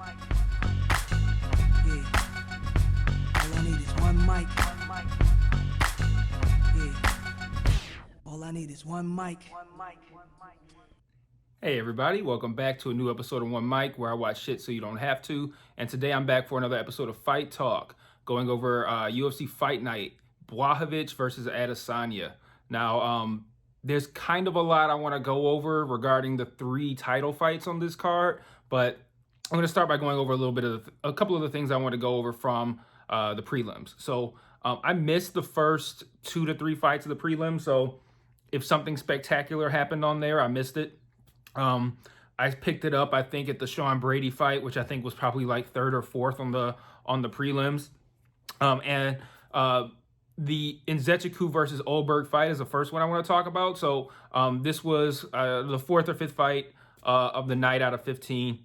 Yeah. All I need is one mic. Yeah. All I need is one mic. Hey everybody, welcome back to a new episode of One Mic, where I watch shit so you don't have to. And today I'm back for another episode of Fight Talk, going over UFC Fight Night, Blachowicz versus Adesanya. Now, there's kind of a lot I want to go over regarding the 3 title fights on this card, but I'm going to start by going over a couple of the things I want to go over from the prelims. So I missed the first 2 to 3 fights of the prelims, so if something spectacular happened on there, I missed it. I picked it up, I think, at the Sean Brady fight, which I think was probably like 3rd or 4th on the prelims. The Nzechukwu versus Oldberg fight is the first one I want to talk about. So this was the 4th or 5th fight of the night out of 15,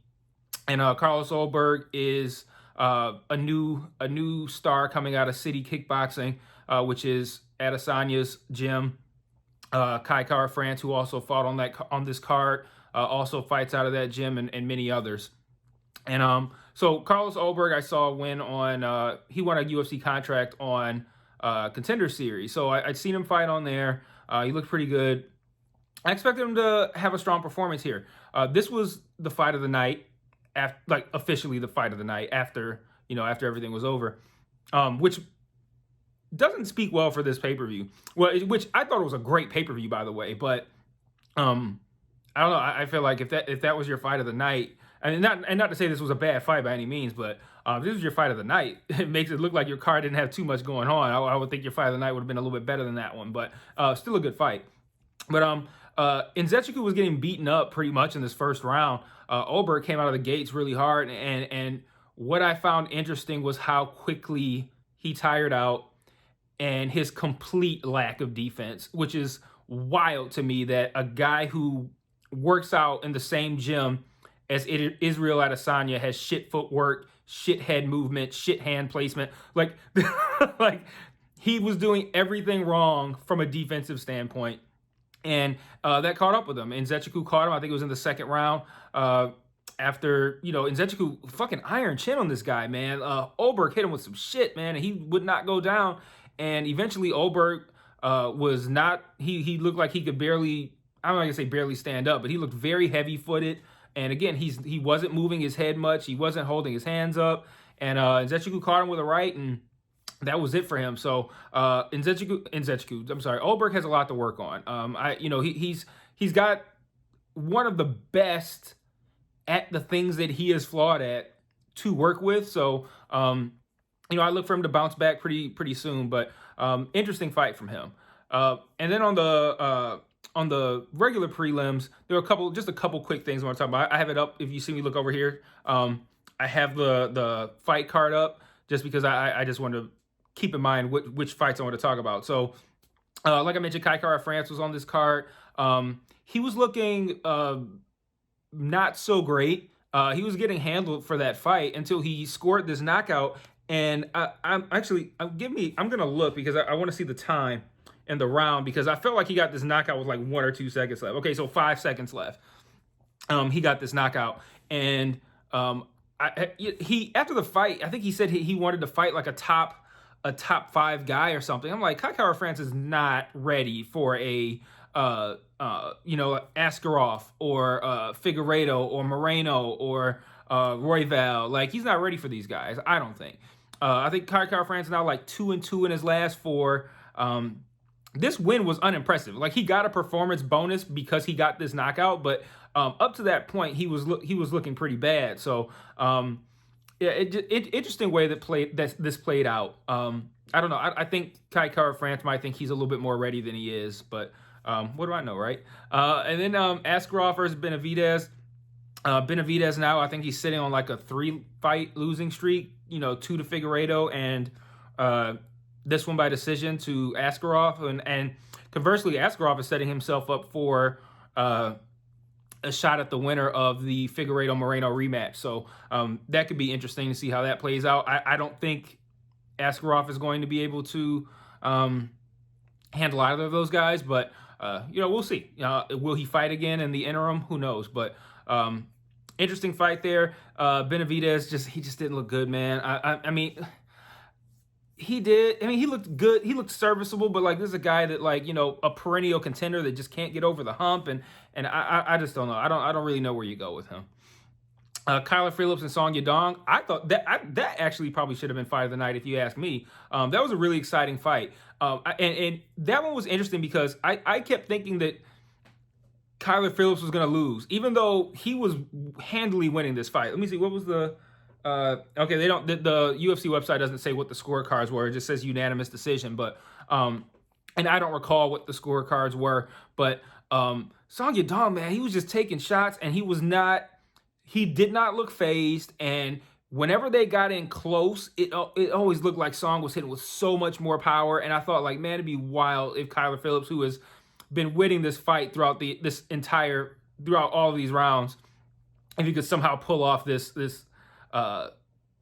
and Carlos Oldberg is a new star coming out of City Kickboxing, which is Adesanya's gym. Kyla, France, who also fought on this card, also fights out of that gym, and many others. And so Carlos Oldberg, I saw win on he won a UFC contract on Contender Series. So I'd seen him fight on there. He looked pretty good. I expected him to have a strong performance here. This was the fight of the night, officially the fight of the night after everything was over, which doesn't speak well for this pay-per-view. Well, which I thought it was a great pay-per-view, by the way, but I don't know. I feel like if that was your fight of the night, and not to say this was a bad fight by any means, but if this was your fight of the night, it makes it look like your card didn't have too much going on. I would think your fight of the night would have been a little bit better than that one, but still a good fight. But Nzechukwu was getting beaten up pretty much in this first round. Oldberg came out of the gates really hard, and what I found interesting was how quickly he tired out and his complete lack of defense, which is wild to me that a guy who works out in the same gym as Israel Adesanya has shit footwork, shit head movement, shit hand placement. Like, like he was doing everything wrong from a defensive standpoint. And that caught up with him. And Nzechukwu caught him. I think it was in the 2nd round. After, Nzechukwu fucking iron chin on this guy, man. Oldberg hit him with some shit, man, and he would not go down. And eventually Oldberg was not, he looked like he could barely, I'm not gonna say barely stand up, but he looked very heavy-footed. And again, he wasn't moving his head much. He wasn't holding his hands up. And Nzechukwu caught him with a right, and that was it for him. So Oldberg has a lot to work on. He's got one of the best at the things that he is flawed at to work with. So I look for him to bounce back pretty soon. But interesting fight from him. And then on the regular prelims, there were a couple quick things I want to talk about. I have it up. If you see me look over here, I have the fight card up just because I just want to keep in mind which fights I want to talk about. So, like I mentioned, Kyla France was on this card. He was looking not so great. He was getting handled for that fight until he scored this knockout. And I'm gonna look because I want to see the time in the round, because I felt like he got this knockout with like 1 or 2 seconds left. Okay, so 5 seconds left. He got this knockout, and he after the fight, I think he said he wanted to fight like a top 5 guy or something. I'm like, Kyla France is not ready for a Askarov or Figueiredo or Moreno or Royval. Like, he's not ready for these guys, I don't think. I think Kyla France is now like 2-2 in his last 4. This win was unimpressive. Like, he got a performance bonus because he got this knockout, but up to that point, he was looking pretty bad. So, interesting way that this played out. I don't know. I think Kyla France might think he's a little bit more ready than he is, but what do I know, right? And then Askarov versus Benavidez. Benavidez now, I think he's sitting on like a 3-fight losing streak. 2 to Figueiredo, and this one by decision to Askarov. And conversely, Askarov is setting himself up for a shot at the winner of the Figueiredo-Moreno rematch. So that could be interesting to see how that plays out. I don't think Askarov is going to be able to handle either of those guys, but we'll see. Will he fight again in the interim? Who knows? But interesting fight there. Benavidez he just didn't look good, man. I mean, he did. I mean, he looked good. He looked serviceable, but like this is a guy that like a perennial contender that just can't get over the hump, and I just don't know. I don't really know where you go with him. Kyla, Phillips, and Sonja Dong. I thought that actually probably should have been fight of the night if you ask me. That was a really exciting fight, and that one was interesting because I kept thinking that Kyla Phillips was going to lose, even though he was handily winning this fight. Let me see, what was the okay, they don't. The UFC website doesn't say what the scorecards were. It just says unanimous decision. But and I don't recall what the scorecards were. But Sonja Dong, man, he was just taking shots, and he was not. He did not look phased. And whenever they got in close, it always looked like Song was hitting with so much more power. And I thought, like, man, it'd be wild if Kyla Phillips, who has been winning this fight throughout throughout all of these rounds, if he could somehow pull off this.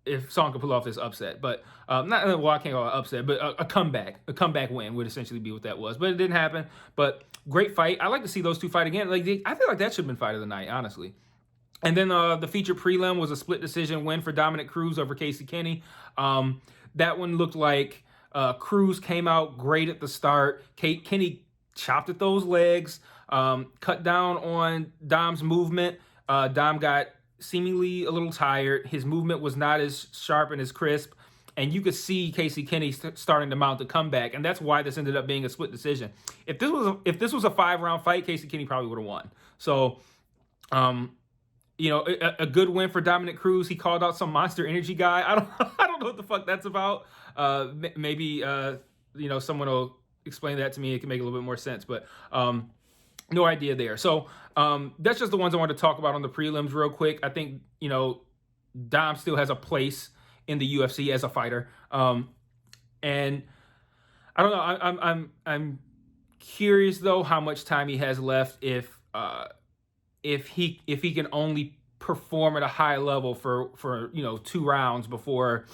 If Song could pull off this upset, but I can't call it upset, but a comeback win would essentially be what that was. But it didn't happen. But great fight. I like to see those two fight again. I feel like that should have been fight of the night, honestly. And then the feature prelim was a split decision win for Dominic Cruz over Casey Kenny. That one looked like Cruz came out great at the start. Kenny chopped at those legs, cut down on Dom's movement. Dom got seemingly a little tired. His movement was not as sharp and as crisp, and you could see Casey Kenny starting to mount the comeback, and that's why this ended up being a split decision. If this was a 5-round fight, Casey Kenny probably would have won. So, a good win for Dominic Cruz. He called out some Monster Energy guy. I don't know what the fuck that's about. Maybe someone will explain that to me. It can make a little bit more sense, but no idea there. So that's just the ones I want to talk about on the prelims real quick. I think, Dom still has a place in the UFC as a fighter. And I don't know. I'm curious though how much time he has left if he can only perform at a high level for 2 rounds before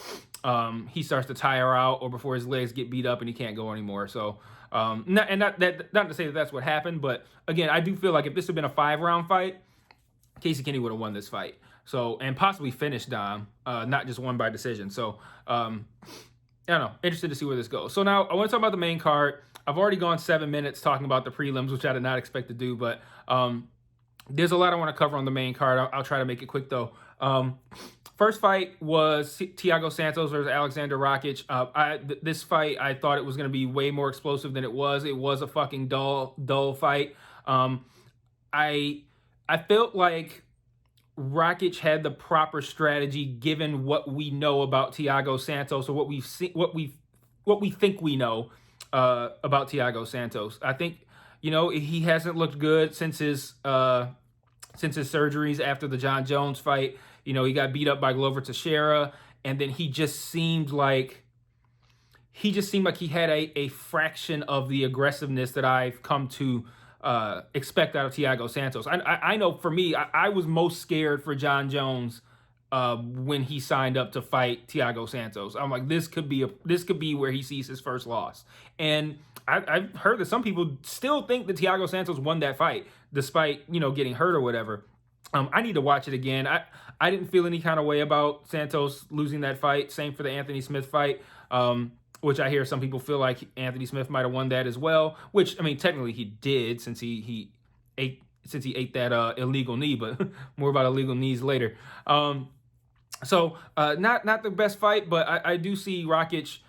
he starts to tire out or before his legs get beat up and he can't go anymore. So not to say that that's what happened, but again, I do feel like if this had been a 5-round fight, Casey Kenny would have won this fight. So, and possibly finished Dom, not just won by decision. So, I don't know. Interested to see where this goes. So now I want to talk about the main card. I've already gone 7 minutes talking about the prelims, which I did not expect to do, but there's a lot I want to cover on the main card. I'll try to make it quick though. First fight was Thiago Santos versus Alexander Rakic. This fight, I thought it was going to be way more explosive than it was. It was a fucking dull fight. I felt like Rakic had the proper strategy given what we know about Thiago Santos, or what we've seen, what we think we know about Thiago Santos. I think he hasn't looked good since his surgeries after the John Jones fight. He got beat up by Glover Teixeira, and then he just seemed like he had a fraction of the aggressiveness that I've come to expect out of Thiago Santos. I know for me, I was most scared for John Jones when he signed up to fight Thiago Santos. I'm like, this could be where he sees his first loss. And I've heard that some people still think that Thiago Santos won that fight, despite getting hurt or whatever. I need to watch it again. I didn't feel any kind of way about Santos losing that fight. Same for the Anthony Smith fight, which I hear some people feel like Anthony Smith might have won that as well. Which, I mean, technically he did, since he ate that illegal knee, but more about illegal knees later. So not the best fight, but I do see Rakic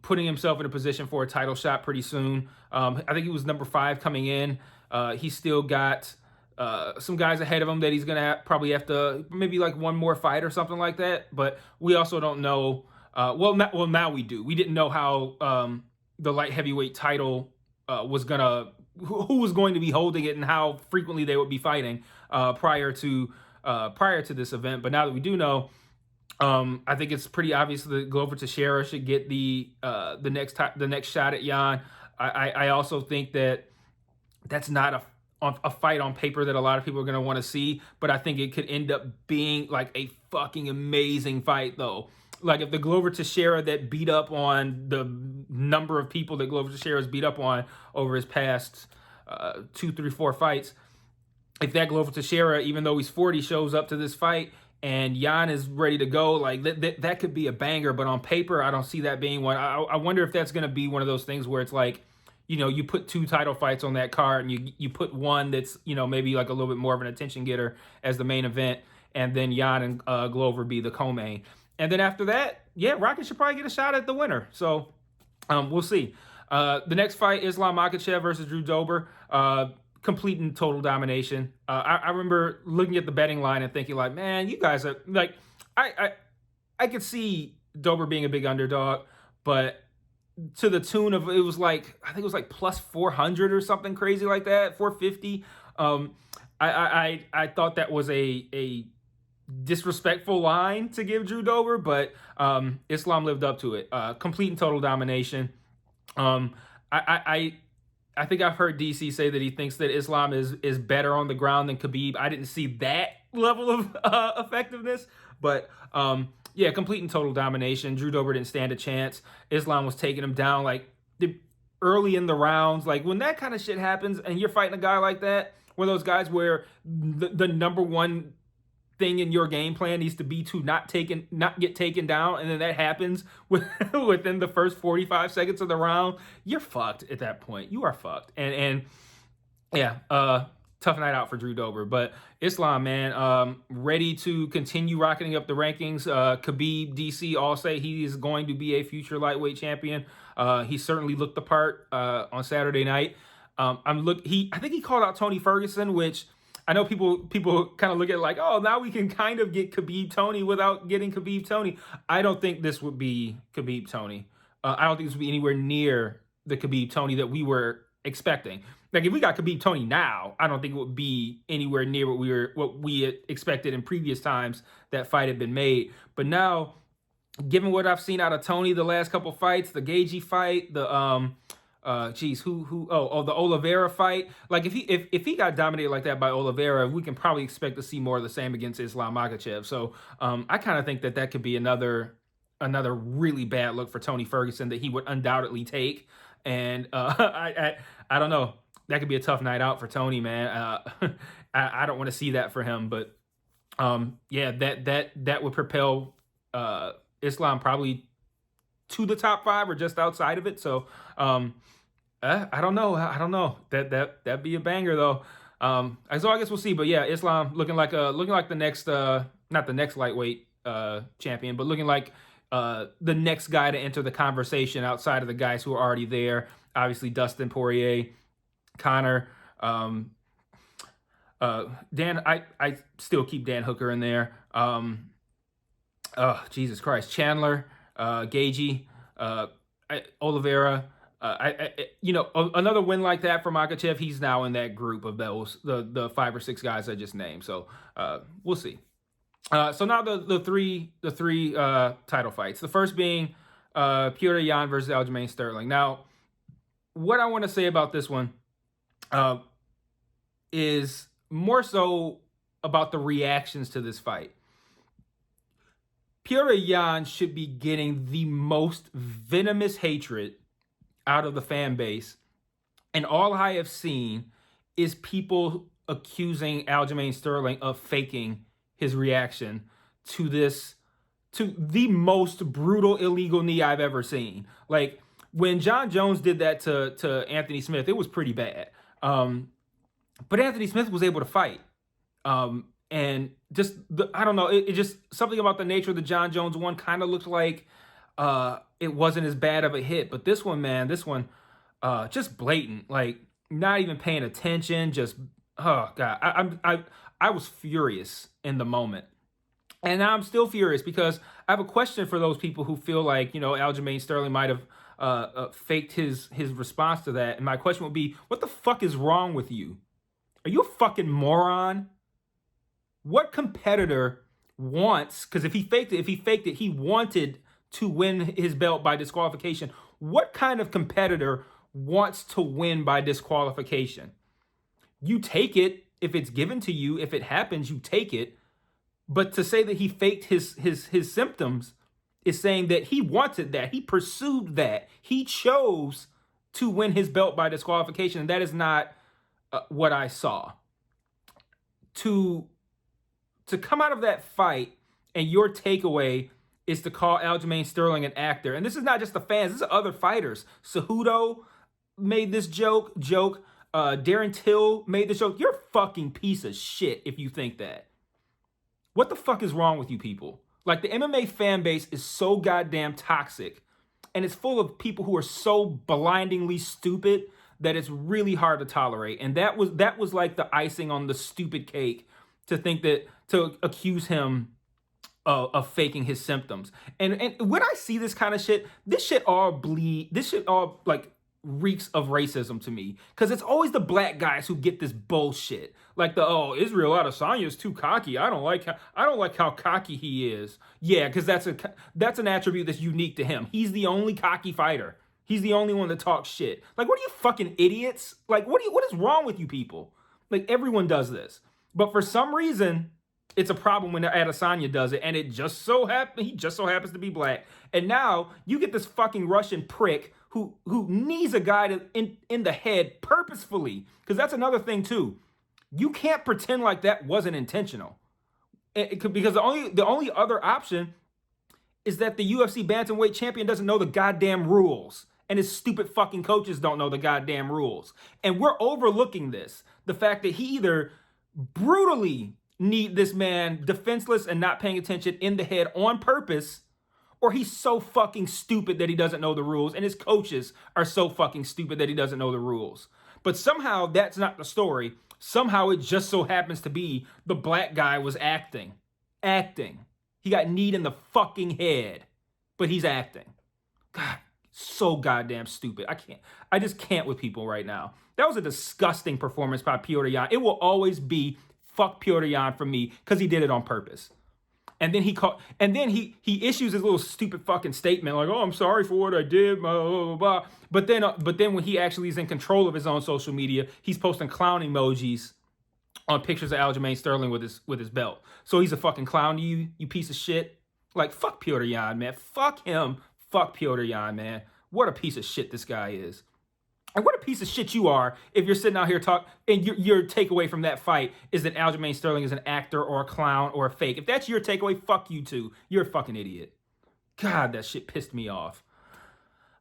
putting himself in a position for a title shot pretty soon. I think he was number 5 coming in. He's still got some guys ahead of him that he's gonna probably have to maybe like one more fight or something like that. But we also don't know. Now we do. We didn't know how the light heavyweight title was gonna, who was going to be holding it, and how frequently they would be fighting prior to this event. But now that we do know, I think it's pretty obvious that Glover Teixeira should get the next shot at Jan. I also think that that's not a fight on paper that a lot of people are going to want to see, but I think it could end up being like a fucking amazing fight though. Like if the Glover Teixeira that beat up on the number of people that Glover Teixeira has beat up on over his past 2, 3, 4 fights, if that Glover Teixeira, even though he's 40, shows up to this fight and Jan is ready to go, like that could be a banger. But on paper, I don't see that being one. I wonder if that's going to be one of those things where it's like, you put 2 title fights on that card and you put one that's, maybe like a little bit more of an attention getter as the main event, and then Jan and Glover be the co-main. And then after that, yeah, Rocket should probably get a shot at the winner. So we'll see. The next fight, Islamakichev versus Drew Dober. Complete and total domination. I remember looking at the betting line and thinking like, man, you guys are like, I could see Dober being a big underdog, but to the tune of, it was like, I think it was like plus 400 or something crazy like that, 450. I thought that was a disrespectful line to give Drew Dober, but Islam lived up to it. Complete and total domination. I think I've heard DC say that he thinks that Islam is better on the ground than Khabib. I didn't see that level of effectiveness, but yeah, complete and total domination. Drew Dober didn't stand a chance. Islam was taking him down like early in the rounds. Like when that kind of shit happens and you're fighting a guy like that, one of those guys where the number one thing in your game plan needs to be to not get taken down, and then that happens within the first 45 seconds of the round, you're fucked at that point. You are fucked. And yeah, tough night out for Drew Dober. But Islam, man, ready to continue rocketing up the rankings. Khabib, DC all say he is going to be a future lightweight champion. He certainly looked the part on Saturday night. I think he called out Tony Ferguson, which I know people kind of look at it like, oh, now we can kind of get Khabib Tony without getting Khabib Tony. I don't think this would be Khabib Tony. I don't think this would be anywhere near the Khabib Tony that we were expecting. Like if we got Khabib Tony now, I don't think it would be anywhere near what we had expected in previous times that fight had been made. But now, given what I've seen out of Tony the last couple fights, the Gaethje fight, the the Oliveira fight. Like if he got dominated like that by Oliveira, we can probably expect to see more of the same against Islamakichev. So I kind of think that could be another really bad look for Tony Ferguson that he would undoubtedly take. And I don't know. That could be a tough night out for Tony, man. I don't want to see that for him, but yeah, that would propel Islam probably to the top 5 or just outside of it. So I don't know. That'd be a banger though. So I guess we'll see. But yeah, Islam looking like the next not the next lightweight champion, but looking like the next guy to enter the conversation outside of the guys who are already there. Obviously, Dustin Poirier, Conor, Dan. I still keep Dan Hooker in there. Jesus Christ, Chandler, Gaethje, Oliveira. Another win like that for Makhachev, he's now in that group of those the 5 or 6 guys I just named. So we'll see. So now the three title fights. The first being Petr Yan versus Aljamain Sterling. Now, what I want to say about this one is more so about the reactions to this fight. Petr Yan should be getting the most venomous hatred out of the fan base. And all I have seen is people accusing Aljamain Sterling of faking his reaction to the most brutal illegal knee I've ever seen. Like when John Jones did that to Anthony Smith, it was pretty bad. But Anthony Smith was able to fight. And just, I don't know, it just, something about the nature of the John Jones one kind of looked like it wasn't as bad of a hit. But this one, man, just blatant, like not even paying attention, just, oh God, I was furious in the moment. And now I'm still furious because I have a question for those people who feel like, Aljamain Sterling might have faked his response to that. And my question would be, what the fuck is wrong with you? Are you a fucking moron? What competitor wants, because if he faked it, he wanted to win his belt by disqualification. What kind of competitor wants to win by disqualification? You take it if it's given to you. If it happens, you take it. But to say that he faked his symptoms is saying that he wanted that. He pursued that. He chose to win his belt by disqualification. And that is not what I saw. to come out of that fight and your takeaway is to call Aljamain Sterling an actor. And this is not just the fans, this is other fighters. Cejudo made this joke. Darren Till made this joke. You're a fucking piece of shit if you think that. What the fuck is wrong with you people? Like, the MMA fan base is so goddamn toxic, and it's full of people who are so blindingly stupid that it's really hard to tolerate. And that was like the icing on the stupid cake to think that, to accuse him of faking his symptoms. And when I see this kind of shit, this shit all like reeks of racism to me, because it's always the black guys who get this bullshit. Like Israel Adesanya is too cocky. I don't like how cocky he is. Yeah, because that's an attribute that's unique to him. He's the only cocky fighter. He's the only one that talks shit. Like, what are you, fucking idiots? Like, what is wrong with you people? Like, everyone does this. But for some reason, it's a problem when Adesanya does it, and he just so happens to be black. And now you get this fucking Russian prick who knees a guy in the head purposefully. Because that's another thing too. You can't pretend like that wasn't intentional. Because the only other option is that the UFC bantamweight champion doesn't know the goddamn rules, and his stupid fucking coaches don't know the goddamn rules. And we're overlooking this. The fact that he either brutally need this man defenseless and not paying attention in the head on purpose, or he's so fucking stupid that he doesn't know the rules, and his coaches are so fucking stupid that he doesn't know the rules. But somehow that's not the story. Somehow it just so happens to be the black guy was acting. He got kneed in the fucking head, but he's acting. God, so goddamn stupid. I just can't with people right now. That was a disgusting performance by Petr Yan. It will always be fuck Petr Yan for me, because he did it on purpose. And then he issues his little stupid fucking statement like, "Oh, I'm sorry for what I did," blah, blah, blah, blah. But then when he actually is in control of his own social media, he's posting clown emojis on pictures of Aljamain Sterling with his belt. So he's a fucking clown to you, you piece of shit. Like, fuck Petr Yan, man. Fuck him. Fuck Petr Yan, man. What a piece of shit this guy is. And what a piece of shit you are if you're sitting out here and your takeaway from that fight is that Aljamain Sterling is an actor or a clown or a fake. If that's your takeaway, fuck you too. You're a fucking idiot. God, that shit pissed me off.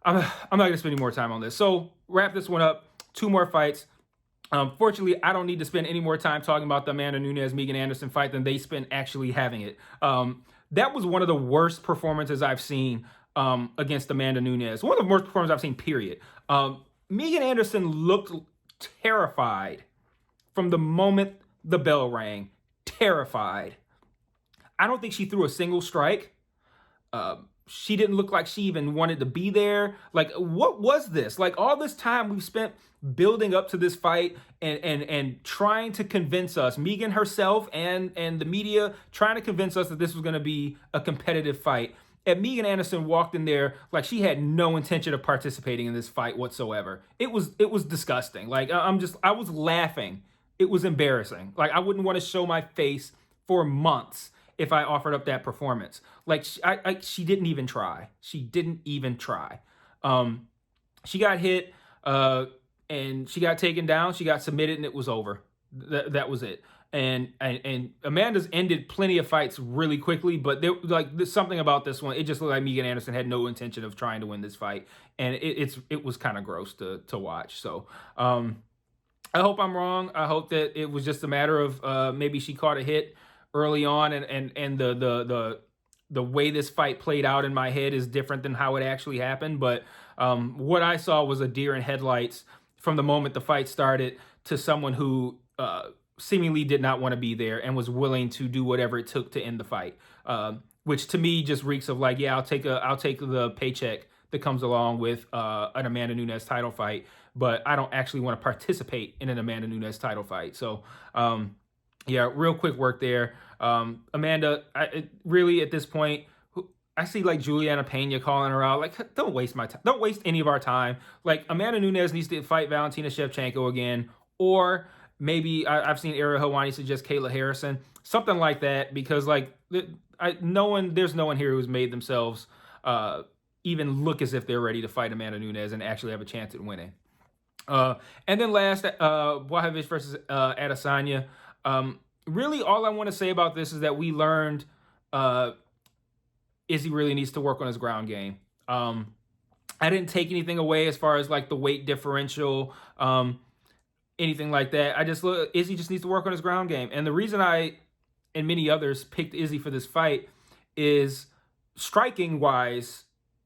I'm not going to spend any more time on this. So, wrap this one up. 2 more fights. Fortunately, I don't need to spend any more time talking about the Amanda Nunes-Megan Anderson fight than they spent actually having it. That was one of the worst performances I've seen against Amanda Nunes. One of the worst performances I've seen, period. Megan Anderson looked terrified from the moment the bell rang. Terrified. I don't think she threw a single strike. She didn't look like she even wanted to be there. Like, what was this? Like, all this time we've spent building up to this fight and trying to convince us, Megan herself and the media, trying to convince us that this was going to be a competitive fight. And Megan Anderson walked in there like she had no intention of participating in this fight whatsoever. It was disgusting. Like, I was laughing. It was embarrassing. Like, I wouldn't want to show my face for months if I offered up that performance. Like, she didn't even try. She didn't even try. She got hit, and she got taken down. She got submitted, and it was over. That was it. And Amanda's ended plenty of fights really quickly, but there's something about this one. It just looked like Megan Anderson had no intention of trying to win this fight, and it was kind of gross to watch. So I hope I'm wrong. I hope that it was just a matter of maybe she caught a hit early on, and the way this fight played out in my head is different than how it actually happened. But what I saw was a deer in headlights from the moment the fight started to someone who seemingly did not want to be there and was willing to do whatever it took to end the fight, which to me just reeks of like, yeah, I'll take the paycheck that comes along with an Amanda Nunes title fight, but I don't actually want to participate in an Amanda Nunes title fight. So yeah, real quick work there. Amanda, really at this point, I see like Juliana Pena calling her out. Like, don't waste my time. Don't waste any of our time. Like, Amanda Nunes needs to fight Valentina Shevchenko again, or maybe I've seen Ariel Helwani suggest Kayla Harrison, something like that, because like there's no one here who's made themselves even look as if they're ready to fight Amanda Nunes and actually have a chance at winning. And then last, Blachowicz versus Adesanya. really all I want to say about this is that we learned Izzy really needs to work on his ground game. I didn't take anything away as far as like the weight differential, anything like that. I just look, Izzy just needs to work on his ground game. And the reason I and many others picked Izzy for this fight is striking wise,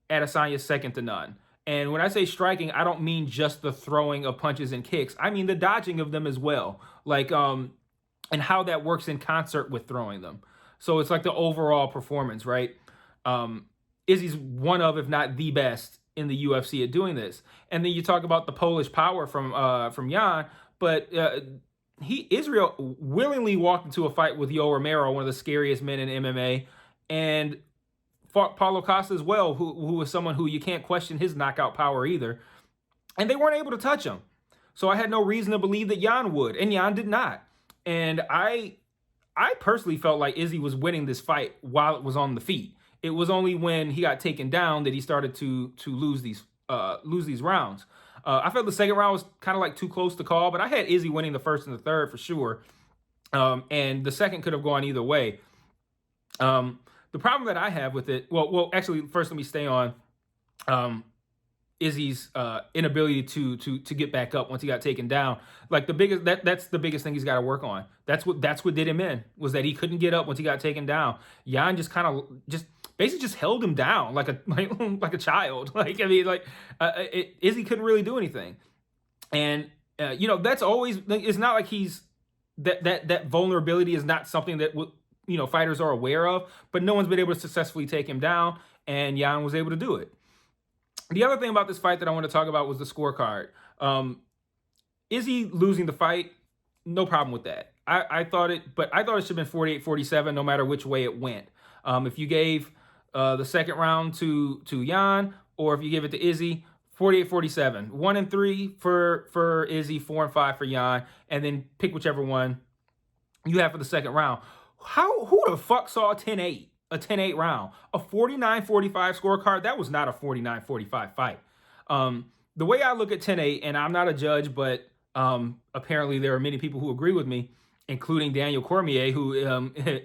Adesanya's second to none. And when I say striking, I don't mean just the throwing of punches and kicks. I mean the dodging of them as well. Like, and how that works in concert with throwing them. So it's like the overall performance, right? Izzy's one of, if not the best in the UFC at doing this. And then you talk about the Polish power from Jan, but Israel willingly walked into a fight with Yo Romero, one of the scariest men in MMA, and fought Paulo Costa as well, who was someone who you can't question his knockout power either. And they weren't able to touch him. So I had no reason to believe that Jan would, and Jan did not. And I personally felt like Izzy was winning this fight while it was on the feet. It was only when he got taken down that he started to lose these rounds. I felt the second round was kind of like too close to call, but I had Izzy winning the first and the third for sure. And the second could have gone either way. The problem that I have with it, well, actually, first let me stay on Izzy's inability to get back up once he got taken down. Like that's the biggest thing he's got to work on. That's what did him in, was that he couldn't get up once he got taken down. Jan just kind of basically just held him down like a child. Like, I mean, Izzy couldn't really do anything. And that's always, it's not like he's that vulnerability is not something that fighters are aware of, but no one's been able to successfully take him down, and Jan was able to do it. The other thing about this fight that I want to talk about was the scorecard. Izzy losing the fight, no problem with that. I thought it should have been 48-47 no matter which way it went. If you gave the second round to Jan, or if you give it to Izzy, 48-47. 1-3 for Izzy, 4-5 for Jan, and then pick whichever one you have for the second round. Who the fuck saw a 10-8 round? A 49-45 scorecard? That was not a 49-45 fight. The way I look at 10-8, and I'm not a judge, but apparently there are many people who agree with me, including Daniel Cormier, who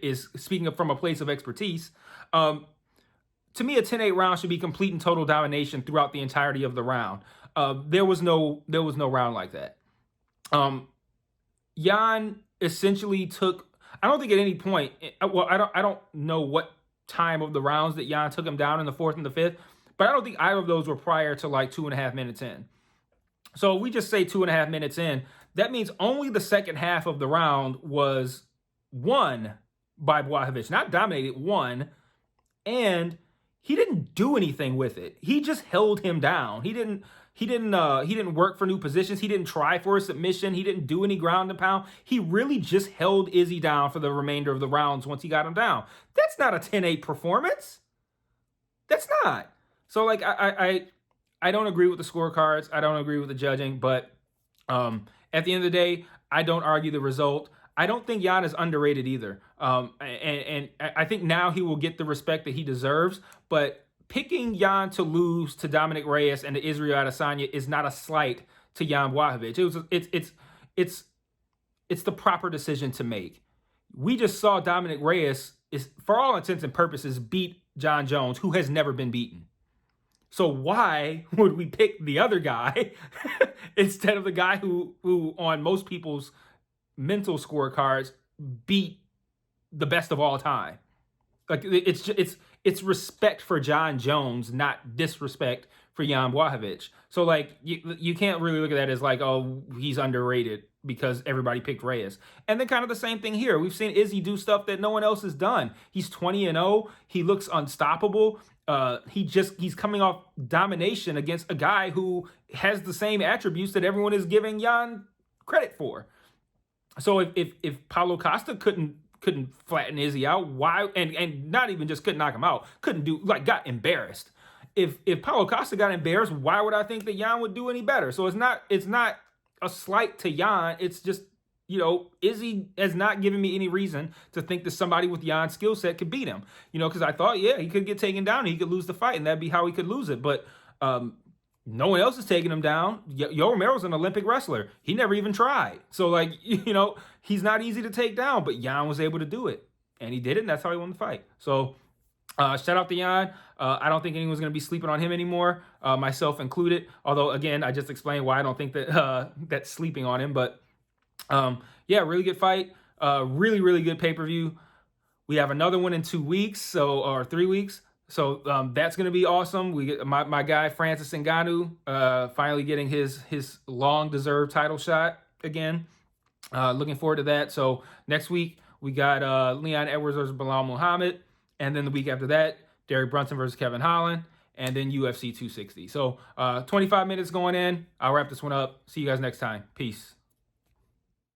is speaking from a place of expertise. To me, a 10-8 round should be complete and total domination throughout the entirety of the round. There was no round like that. Jan essentially took, I don't think at any point, I don't know what time of the rounds that Jan took him down in the fourth and the fifth, but I don't think either of those were prior to like 2.5 minutes in. So if we just say 2.5 minutes in, that means only the second half of the round was won by Blachowicz, not dominated, won, and he didn't do anything with it. He just held him down. He didn't work for new positions. He didn't try for a submission. He didn't do any ground and pound. He really just held Izzy down for the remainder of the rounds once he got him down. That's not a 10-8 performance. That's not. So like I don't agree with the scorecards. I don't agree with the judging, but at the end of the day, I don't argue the result. I don't think Jan is underrated either. And I think now he will get the respect that he deserves, but picking Jan to lose to Dominic Reyes and to Israel Adesanya is not a slight to Jan Blachowicz. It's the proper decision to make. We just saw Dominic Reyes is, for all intents and purposes, beat John Jones, who has never been beaten. So why would we pick the other guy instead of the guy who on most people's mental scorecards beat the best of all time? Like, it's respect for John Jones, not disrespect for Jan Blachowicz. So like you can't really look at that as like, oh, he's underrated because everybody picked Reyes. And then kind of the same thing here. We've seen Izzy do stuff that no one else has done. He's 20-0. He looks unstoppable. He's coming off domination against a guy who has the same attributes that everyone is giving Jan credit for. So if Paulo Costa couldn't flatten Izzy out, why, and not even just couldn't knock him out, got embarrassed. If Paulo Costa got embarrassed, why would I think that Jan would do any better? So it's not a slight to Jan. It's just, Izzy has not given me any reason to think that somebody with Jan's skill set could beat him. Because I thought, yeah, he could get taken down and he could lose the fight, and that'd be how he could lose it. But no one else is taking him down. Yo Romero's an Olympic wrestler. He never even tried. So, like, he's not easy to take down, but Jan was able to do it. And he did it, and that's how he won the fight. So, shout out to Jan. I don't think anyone's going to be sleeping on him anymore, myself included. Although, again, I just explained why I don't think that that's sleeping on him. But, yeah, really good fight. Really, really good pay-per-view. We have another one in 2 weeks, or 3 weeks. So that's going to be awesome. We get my guy Francis Ngannou finally getting his long-deserved title shot again. Looking forward to that. So next week we got Leon Edwards versus Bilal Muhammad, and then the week after that, Derek Brunson versus Kevin Holland, and then UFC 260. So 25 minutes going in. I'll wrap this one up. See you guys next time. Peace.